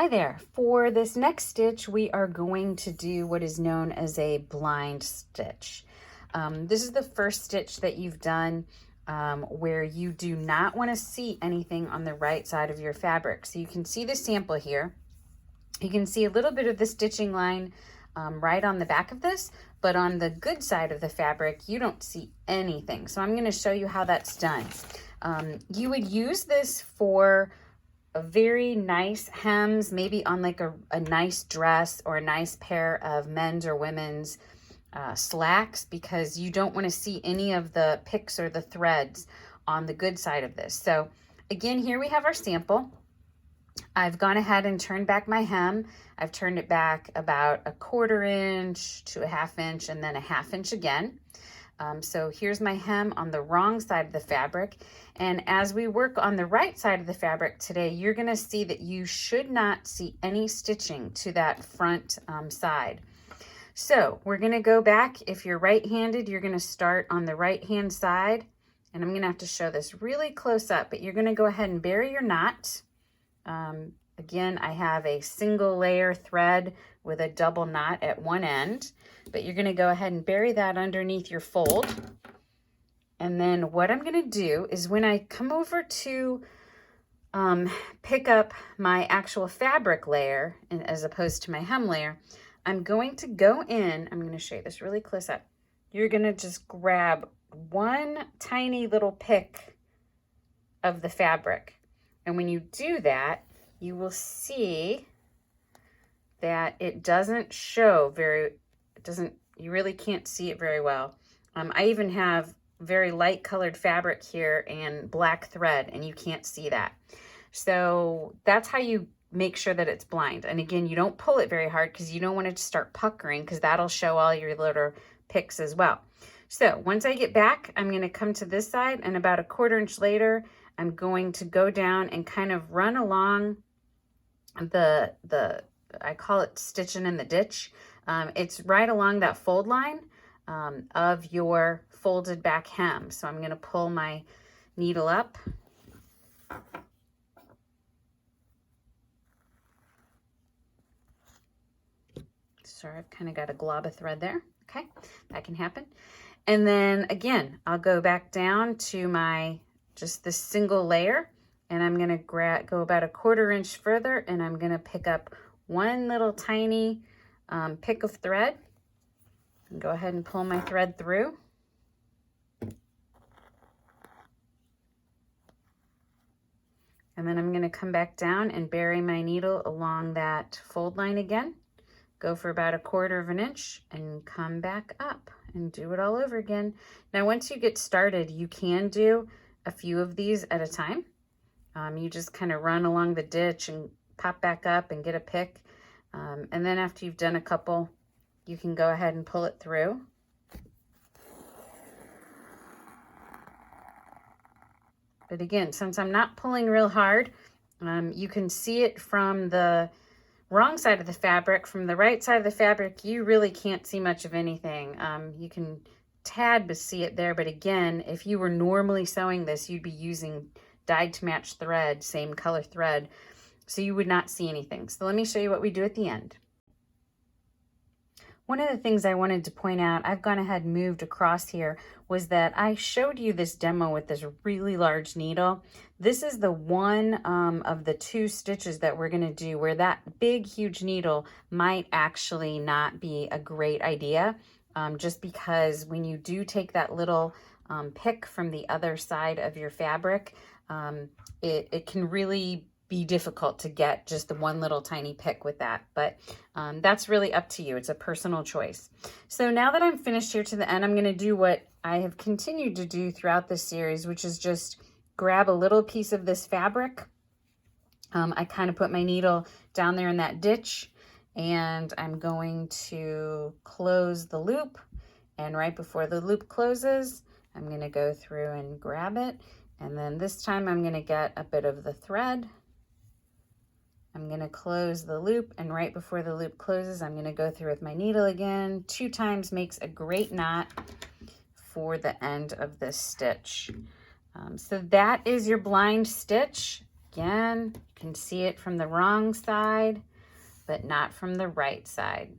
Hi there. For this next stitch, we are going to do what is known as a blind stitch. This is the first stitch that you've done where you do not want to see anything on the right side of your fabric. So you can see the sample here. You can see a little bit of the stitching line right on the back of this, but on the good side of the fabric, you don't see anything. So I'm going to show you how that's done. You would use this for a very nice hems, maybe on like a nice dress or a nice pair of men's or women's slacks, because you don't want to see any of the picks or the threads on the good side of this. So again, here we have our sample. I've gone ahead and turned back my hem. I've turned it back about 1/4 inch to 1/2 inch and then 1/2 inch again. So here's my hem on the wrong side of the fabric. And as we work on the right side of the fabric today, you're going to see that you should not see any stitching to that front side. So we're going to go back. If you're right-handed, you're going to start on the right-hand side. And I'm going to have to show this really close up, but you're going to go ahead and bury your knot. Again, I have a single layer thread with a double knot at one end, but you're going to go ahead and bury that underneath your fold. And then what I'm going to do is when I come over to pick up my actual fabric layer, and as opposed to my hem layer, I'm going to go in, I'm going to show you this really close up. You're going to just grab one tiny little pick of the fabric. And when you do that, you will see that it doesn't show you really can't see it very well. I even have very light colored fabric here and black thread, and you can't see that. So that's how you make sure that it's blind. And again, you don't pull it very hard because you don't want it to start puckering, because that'll show all your little picks as well. So once I get back, I'm going to come to this side, and about 1/4 inch later, I'm going to go down and kind of run along I call it stitching in the ditch. It's right along that fold line of your folded back hem. So I'm going to pull my needle up. Sorry, I've kind of got a glob of thread there. Okay, that can happen. And then again, I'll go back down to my just this single layer, and I'm going to go about 1/4 inch further, and I'm going to pick up one little tiny pick of thread and go ahead and pull my thread through. And then I'm going to come back down and bury my needle along that fold line again. Go for about 1/4 inch and come back up and do it all over again. Now, once you get started, you can do a few of these at a time. You just kind of run along the ditch and pop back up and get a pick. And then after you've done a couple, you can go ahead and pull it through. But again, since I'm not pulling real hard, you can see it from the wrong side of the fabric. From the right side of the fabric, you really can't see much of anything. You can tad but see it there, but again, if you were normally sewing this, you'd be using dyed to match thread, same color thread, so you would not see anything. So let me show you what we do at the end. One of the things I wanted to point out, I've gone ahead and moved across here, was that I showed you this demo with this really large needle. This is the one of the 2 stitches that we're going to do where that big, huge needle might actually not be a great idea, just because when you do take that little pick from the other side of your fabric, it can really be difficult to get just the one little tiny pick with that, but that's really up to you. It's a personal choice. So now that I'm finished here to the end, I'm going to do what I have continued to do throughout this series, which is just grab a little piece of this fabric. I kind of put my needle down there in that ditch, and I'm going to close the loop, and right before the loop closes, I'm going to go through and grab it, and then this time I'm going to get a bit of the thread. I'm going to close the loop, and right before the loop closes, I'm going to go through with my needle again. 2 times makes a great knot for the end of this stitch. So that is your blind stitch. Again, you can see it from the wrong side, but not from the right side.